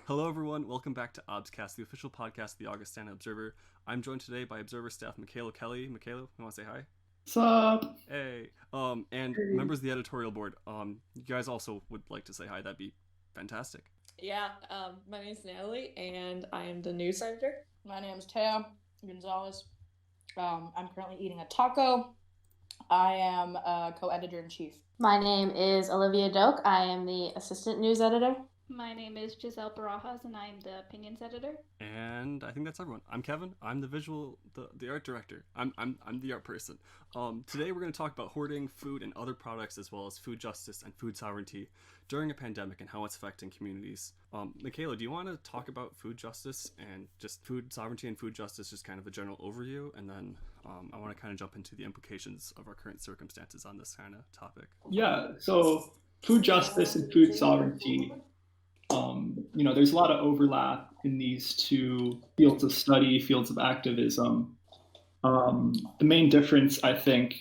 Hello, everyone. Welcome back to OBScast, the official podcast of the Augustana Observer. I'm joined today by Observer staff Mikaylo Kelly. Mikaylo, you want to say hi? What's up? Hey. And Hey. members of the editorial board. You guys also would like to say hi. That'd be fantastic. Yeah, my name's Natalie, and I am the news editor. My name's Taya Gonzalez. I'm currently eating a taco. I am a co-editor-in-chief. My name is Olivia Doak. I am the assistant news editor. My name is Giselle Barajas, and I am the opinions editor. And I think that's everyone. I'm Kevin. I'm the art director. I'm the art person. Today we're going to talk about hoarding, food, and other products, as well as food justice and food sovereignty during a pandemic and how it's affecting communities. Mikayla, do you want to talk about food justice and just food sovereignty and food justice, just kind of a general overview, and then I want to kind of jump into the implications of our current circumstances on this kind of topic. Yeah, so food justice and food sovereignty, there's a lot of overlap in these two fields of study, fields of activism. The main difference, I think,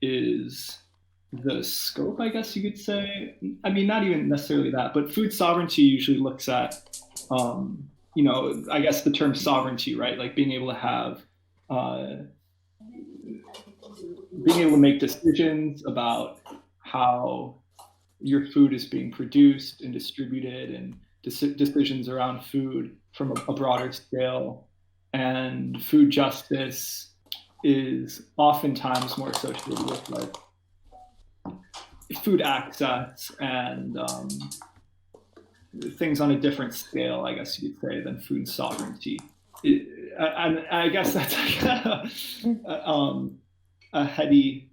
is the scope, I guess you could say. I mean, not even necessarily that, but food sovereignty usually looks at, I guess the term sovereignty, right? Like being able to have, being able to make decisions about how your food is being produced and distributed, and decisions around food from a broader scale. And food justice is oftentimes more associated with like food access and things on a different scale, I guess you could say, than food sovereignty. I guess that's a heady,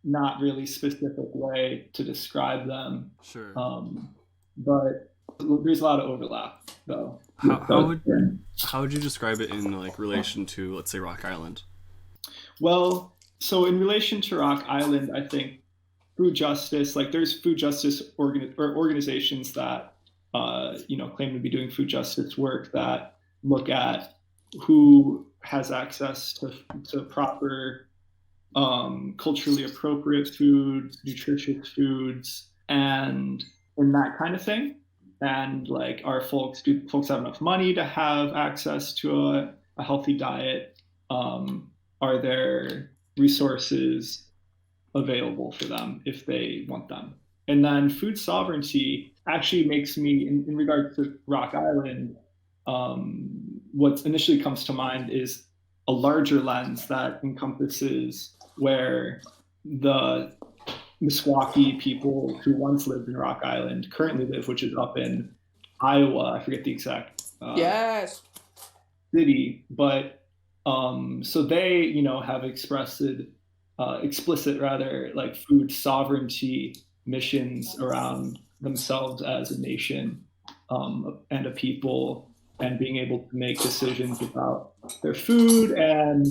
not really specific way to describe them. Sure. But there's a lot of overlap, though. How would you describe it in like relation to, let's say, Rock Island? Well, so in relation to Rock Island, I think food justice, like there's food justice organizations that claim to be doing food justice work that look at who has access to proper culturally appropriate foods, nutritious foods, and that kind of thing. And like, do folks have enough money to have access to a healthy diet? Are there resources available for them if they want them? And then food sovereignty actually makes me, in regard to Rock Island, what initially comes to mind is a larger lens that encompasses where the Meskwaki people who once lived in Rock Island currently live, which is up in Iowa. I forget the exact Yes. city, but so they, have explicit rather, like food sovereignty missions around themselves as a nation and a people, and being able to make decisions about their food. And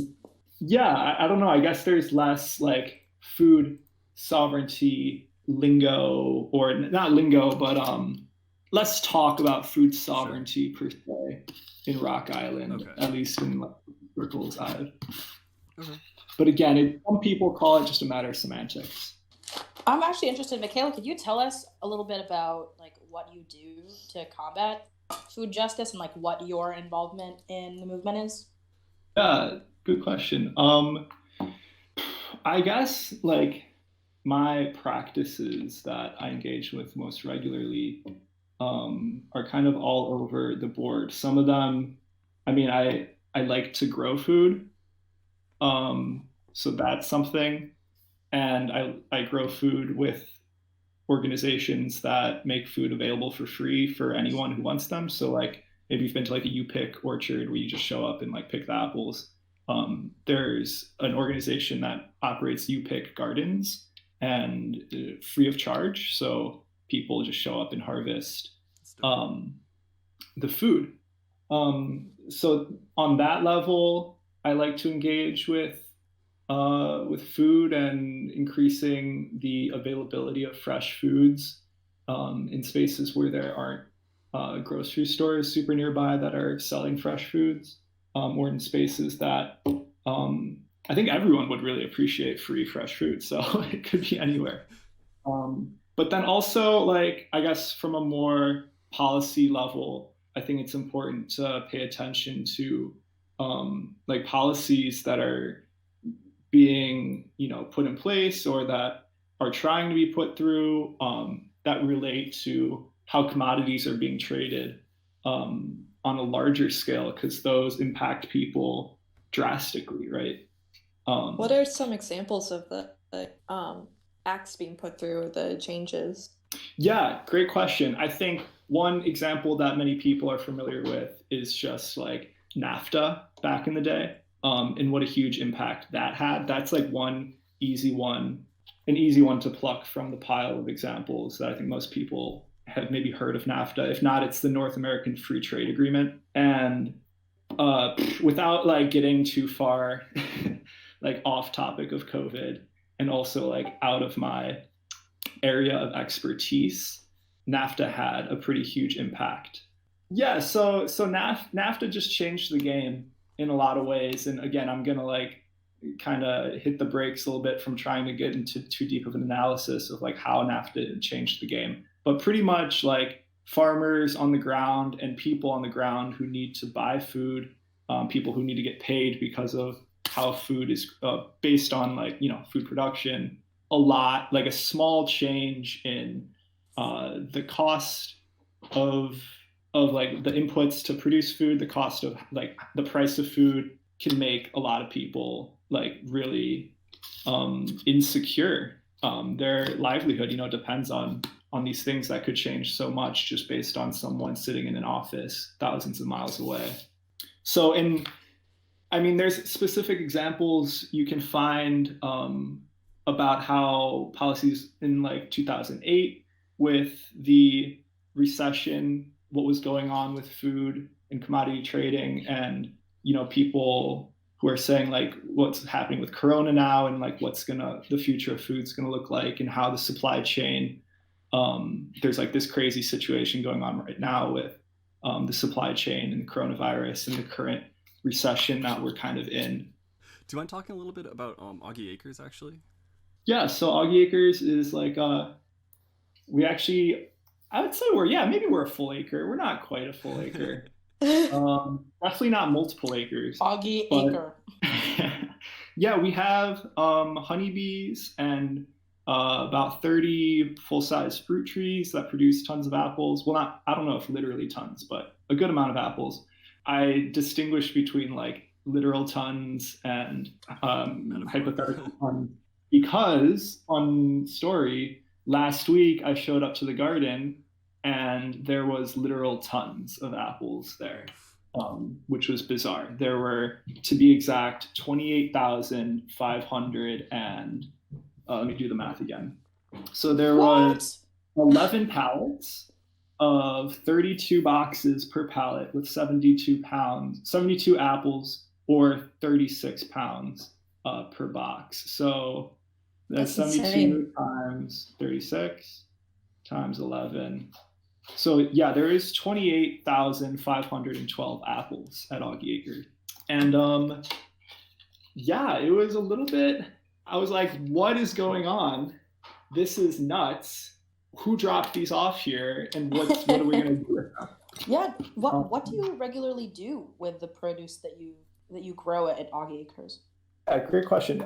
yeah, I don't know, I guess there's less like food sovereignty lingo, or not lingo, but let's talk about food sovereignty per se in Rock Island, Okay. at least in like circles I've. Okay. But again, some people call it just a matter of semantics. I'm actually interested, Mikayla, could you tell us a little bit about like what you do to combat food justice and like what your involvement in the movement is? Yeah, good question. I guess like my practices that I engage with most regularly are kind of all over the board. Some of them, I mean, I like to grow food, so that's something, and I grow food with organizations that make food available for free for anyone who wants them. So like maybe you've been to like a U-Pick orchard where you just show up and like pick the apples. There's an organization that operates U-Pick gardens, and free of charge. So people just show up and harvest the food. So on that level, I like to engage with food and increasing the availability of fresh foods in spaces where there aren't grocery stores super nearby that are selling fresh foods, or in spaces that I think everyone would really appreciate free fresh food. So it could be anywhere. But then also, like, I guess from a more policy level, I think it's important to pay attention to like policies that are being, put in place or that are trying to be put through that relate to how commodities are being traded on a larger scale, because those impact people drastically, right? What are some examples of the acts being put through or the changes? Yeah, great question. I think one example that many people are familiar with is just like NAFTA back in the day, and what a huge impact that had. That's like an easy one to pluck from the pile of examples that I think most people have maybe heard of NAFTA. If not, it's the North American Free Trade Agreement. And without like getting too far like off topic of COVID and also like out of my area of expertise, NAFTA had a pretty huge impact. Yeah, so NAFTA just changed the game in a lot of ways. And again, I'm gonna like kind of hit the brakes a little bit from trying to get into too deep of an analysis of like how NAFTA changed the game. But pretty much like farmers on the ground and people on the ground who need to buy food, people who need to get paid because of how food is based on like, food production, a small change in the cost of like the inputs to produce food, the cost of like the price of food can make a lot of people like really insecure. Their livelihood, depends on these things that could change so much just based on someone sitting in an office thousands of miles away. So there's specific examples you can find about how policies in like 2008 with the recession, what was going on with food and commodity trading, and people who are saying like what's happening with Corona now and like the future of food's gonna look like, and how the supply chain, there's like this crazy situation going on right now with the supply chain and the coronavirus and the current recession that we're kind of in. Do you mind talking a little bit about Augie Acres actually? Yeah, so Augie Acres is like I would say maybe we're a full acre. We're not quite a full acre. Definitely not multiple acres. Augie Acre. Yeah, we have honeybees and about 30 full-size fruit trees that produce tons of apples. Well, I don't know if literally tons, but a good amount of apples. I distinguish between like literal tons and hypothetical tons, because on story last week I showed up to the garden and there was literal tons of apples there, which was bizarre. There were, to be exact, 28,500 and let me do the math again. So there was 11 pallets of 32 boxes per pallet with 72 apples, or 36 pounds per box. So that's 72 insane. Times 36 times 11. So yeah, there is 28,512 apples at Augie Acre. And it was a little bit, I was like, what is going on? This is nuts. Who dropped these off here, and what are we going to do with them? Yeah, what do you regularly do with the produce that you grow at Augie Acres? Yeah, great question.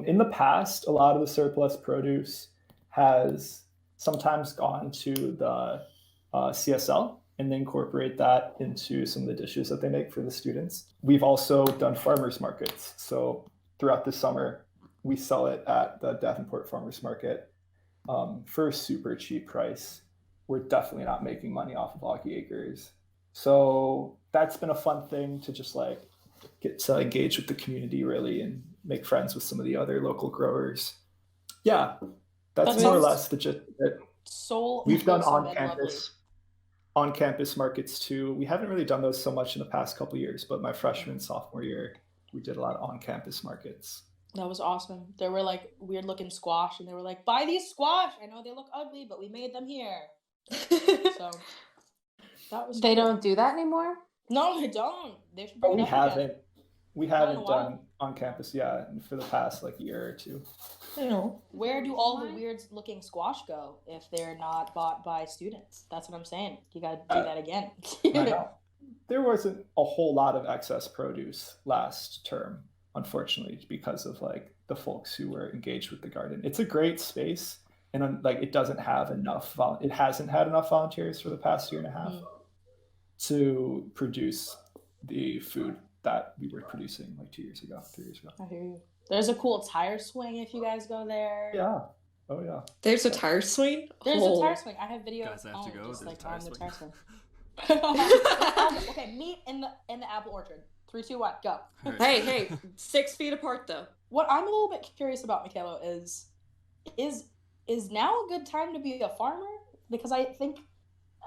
In the past, a lot of the surplus produce has sometimes gone to the CSL, and they incorporate that into some of the dishes that they make for the students. We've also done farmers markets. So throughout the summer, we sell it at the Davenport Farmers Market for a super cheap price. We're definitely not making money off of Augie Acres. So that's been a fun thing to just like get to engage with the community really and make friends with some of the other local growers. Yeah, that's more or less the gist of it. We've done on-campus markets too. We haven't really done those so much in the past couple of years, but my freshman and sophomore year, we did a lot of on-campus markets. That was awesome. There were like weird looking squash, and they were like, buy these squash. I know they look ugly, but we made them here. So that was They don't do that anymore? No, they don't. They should bring it up again. We haven't done on campus, yeah, for the past like year or two. You know, Where do all the weird looking squash go if they're not bought by students? That's what I'm saying. You gotta do that again. I know. There wasn't a whole lot of excess produce last term, unfortunately, because of like the folks who were engaged with the garden. It's a great space, and like it doesn't have enough. It hasn't had enough volunteers for the past year and a half to produce the food that we were producing like 2 years ago, 3 years ago. I hear you. There's a cool tire swing if you guys go there. Yeah. Oh yeah. there's a tire swing. There's a tire swing. I have video Guys, I have to go. just There's like a tire on the swing. tire swing. Okay, meet in the apple orchard. 3, 2, 1, go. All right. Hey, 6 feet apart though. What I'm a little bit curious about, Mikaylo, is now a good time to be a farmer? Because I think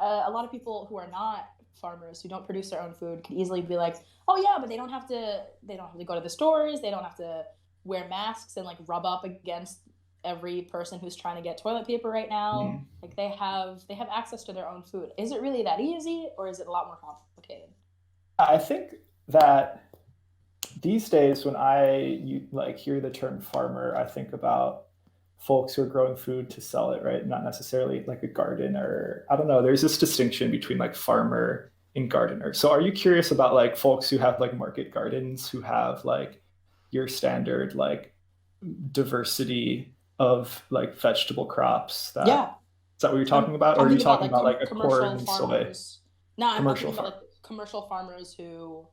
a lot of people who are not farmers, who don't produce their own food, could easily be like, oh yeah, but they don't have to go to the stores, they don't have to wear masks and like rub up against every person who's trying to get toilet paper right now. Like they have access to their own food. Is it really that easy, or is it a lot more complicated? I think that these days when I like hear the term farmer, I think about folks who are growing food to sell it, right? Not necessarily like a garden, or I don't know. There's this distinction between like farmer and gardener. So are you curious about like folks who have like market gardens, who have like your standard like diversity of like vegetable crops? Is that what you're talking about? Or are you talking about like a corn and soy? No, I'm commercial talking about like commercial farmers who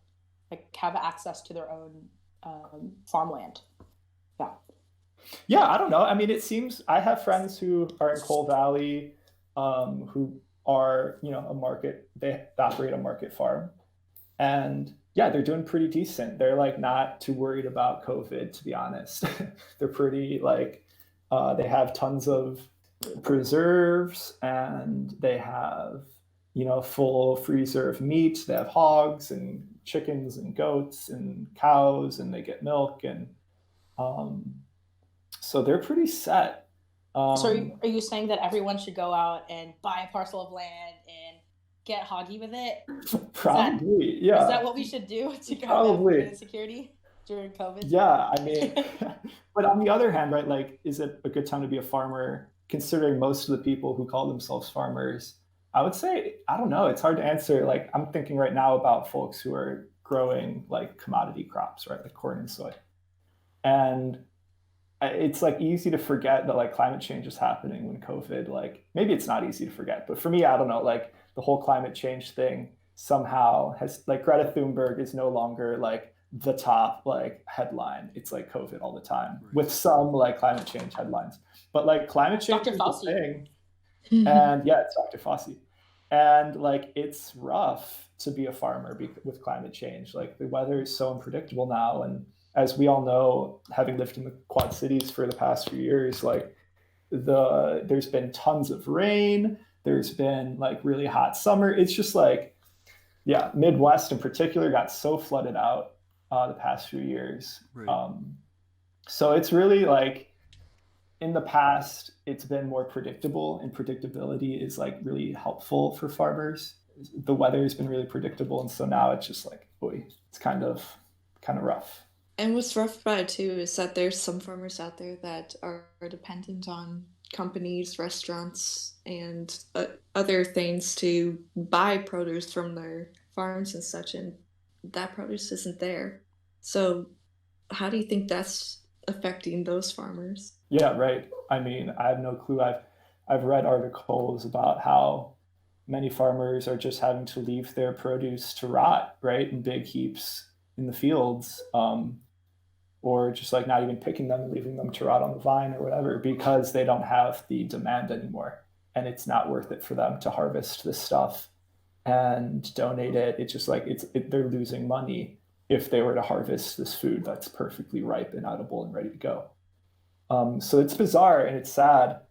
like have access to their own farmland. Yeah, I don't know. I mean, it seems I have friends who are in Coal Valley, who are, they operate a market farm, and yeah, they're doing pretty decent. They're like not too worried about COVID, to be honest. They're pretty like, they have tons of preserves, and they have, full freezer of meat. They have hogs and chickens and goats and cows, and they get milk, and so they're pretty set. So are you saying that everyone should go out and buy a parcel of land and get hoggy with it? Probably, Is yeah. that what we should do to combat Probably. food insecurity during COVID? Yeah, I mean, but on the other hand, right, like, is it a good time to be a farmer, considering most of the people who call themselves farmers? I would say, I don't know, it's hard to answer. Like, I'm thinking right now about folks who are growing like commodity crops, right, like corn and soy. And it's like easy to forget that like climate change is happening when COVID, like maybe it's not easy to forget, but for me, I don't know, like the whole climate change thing somehow has like Greta Thunberg is no longer like the top like headline. It's like COVID all the time, with some like climate change headlines, but like climate change Dr. is Fauci. the thing. And yeah, it's Dr. Fauci. And like it's rough to be a farmer with climate change. Like the weather is so unpredictable now, and as we all know, having lived in the Quad Cities for the past few years, like there's been tons of rain. There's been like really hot summer. It's just like, yeah, Midwest in particular got so flooded out the past few years. Right. So it's really like in the past, it's been more predictable, and predictability is like really helpful for farmers. The weather has been really predictable, and so now it's just like, boy, it's kind of rough. And what's rough about it too is that there's some farmers out there that are dependent on companies, restaurants, and other things to buy produce from their farms and such, and that produce isn't there. So how do you think that's affecting those farmers? Yeah, right. I mean, I have no clue. I've read articles about how many farmers are just having to leave their produce to rot, right, in big heaps in the fields, or just like not even picking them and leaving them to rot on the vine or whatever, because they don't have the demand anymore, and it's not worth it for them to harvest this stuff and donate it. It's just like they're losing money if they were to harvest this food that's perfectly ripe and edible and ready to go. So it's bizarre and it's sad,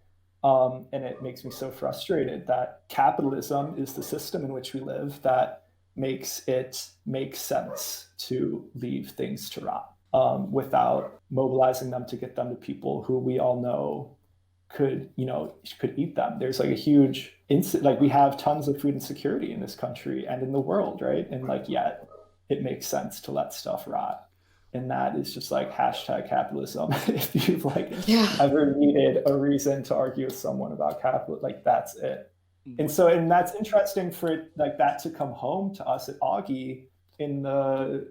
and it makes me so frustrated that capitalism is the system in which we live that makes it make sense to leave things to rot without mobilizing them to get them to people who we all know could eat them. There's like a huge like we have tons of food insecurity in this country and in the world, right? And like yet it makes sense to let stuff rot. and that is just like hashtag capitalism. If you've like Yeah. ever needed a reason to argue with someone about capital, like that's it. And so, and that's interesting for it, like that to come home to us at Augie in the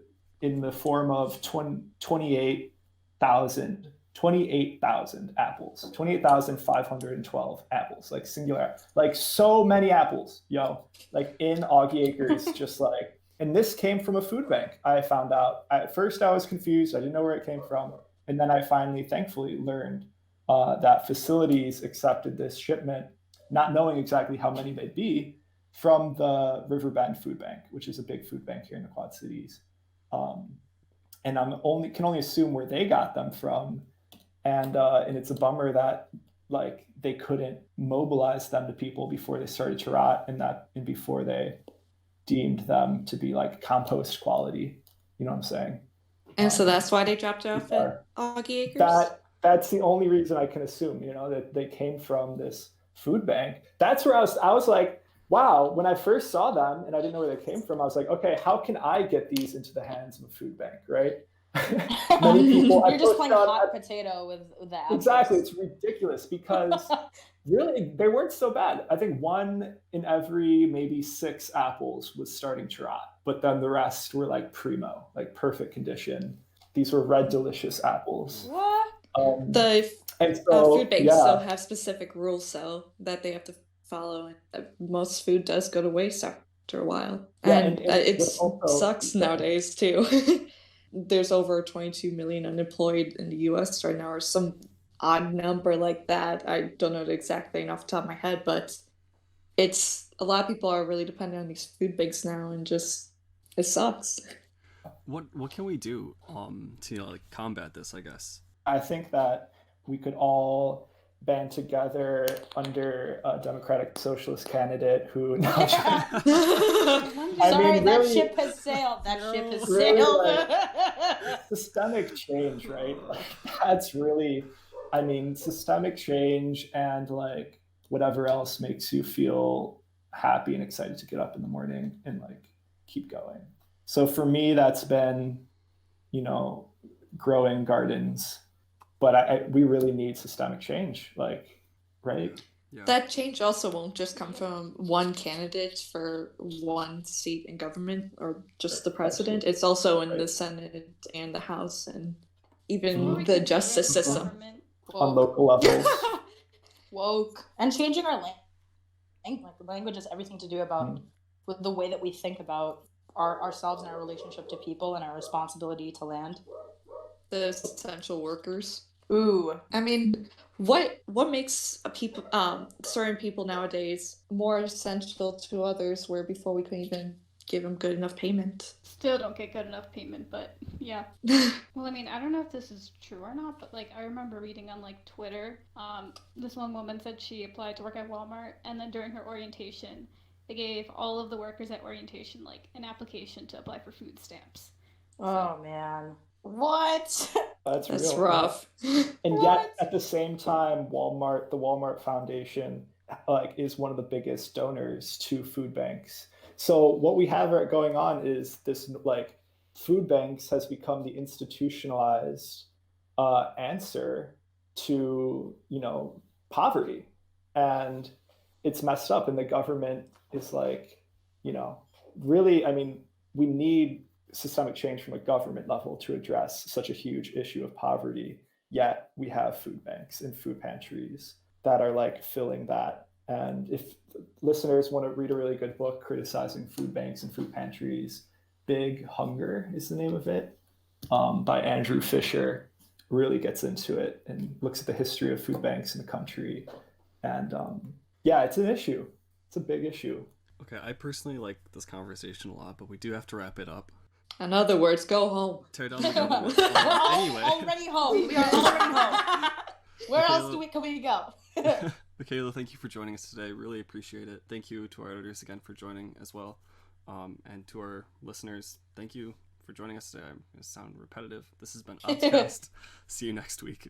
form of 28,000 apples, 28,512 apples, like singular, like so many apples, like in Augie Acres, just like, and this came from a food bank. I found out at first I was confused. I didn't know where it came from. And then I finally, thankfully, learned that facilities accepted this shipment, not knowing exactly how many they'd be, from the Riverbend Food Bank, which is a big food bank here in the Quad Cities. And can only assume where they got them from. And it's a bummer that like they couldn't mobilize them to people before they started to rot, and before they deemed them to be like compost quality. You know what I'm saying? And so that's why they dropped it off at Augie Acres? That's the only reason I can assume, that they came from this food bank. That's where I was like, wow, when I first saw them and I didn't know where they came from, I was like, okay, how can I get these into the hands of a food bank, right? Many people, you're just playing hot potato with the apples. Exactly, it's ridiculous because really they weren't so bad. I think 1 in every maybe 6 apples was starting to rot, but then the rest were like primo, like perfect condition. These were red delicious apples. What? The food banks still have specific rules though that they have to follow, and most food does go to waste after a while. And it sucks nowadays too. There's over 22 million unemployed in the US right now, or some odd number like that. I don't know the exact thing off the top of my head, but it's a lot of people are really dependent on these food banks now, and just it sucks. What can we do to like combat this, I guess? I think that we could all band together under a Democratic Socialist candidate who. Sorry, that ship has sailed. That ship has sailed. Like, systemic change, right? Like, that's really, systemic change, and like whatever else makes you feel happy and excited to get up in the morning and like keep going. So for me, that's been, growing gardens. But we really need systemic change, like, right? Yeah. That change also won't just come from one candidate for one seat in government or just the president. It's also in the Senate and the House and even the justice system. On local levels. Woke. And changing our language has everything to do about with the way that we think about ourselves and our relationship to people and our responsibility to land. The essential workers. Ooh. What makes certain people nowadays more essential to others, where before we couldn't even give them good enough payment? Still don't get good enough payment, but yeah. Well, I don't know if this is true or not, but like I remember reading on like Twitter, this one woman said she applied to work at Walmart, and then during her orientation, they gave all of the workers at orientation like an application to apply for food stamps. Oh man. What? That's rough. And yet at the same time, the Walmart Foundation is one of the biggest donors to food banks. So what we have going on is this, like, food banks has become the institutionalized answer to, poverty. And it's messed up, and the government is like, really, we need systemic change from a government level to address such a huge issue of poverty. Yet we have food banks and food pantries that are like filling that. And if listeners want to read a really good book criticizing food banks and food pantries, Big Hunger is the name of it, by Andrew Fisher, really gets into it and looks at the history of food banks in the country. And it's an issue. It's a big issue. Okay, I personally like this conversation a lot, but we do have to wrap it up. In other words, go home. Tear down the government. Anyway. Already home. We are already home. Where else can we go? Mikaylo, thank you for joining us today. Really appreciate it. Thank you to our editors again for joining as well. And to our listeners, thank you for joining us today. I'm going to sound repetitive. This has been OBScast. See you next week.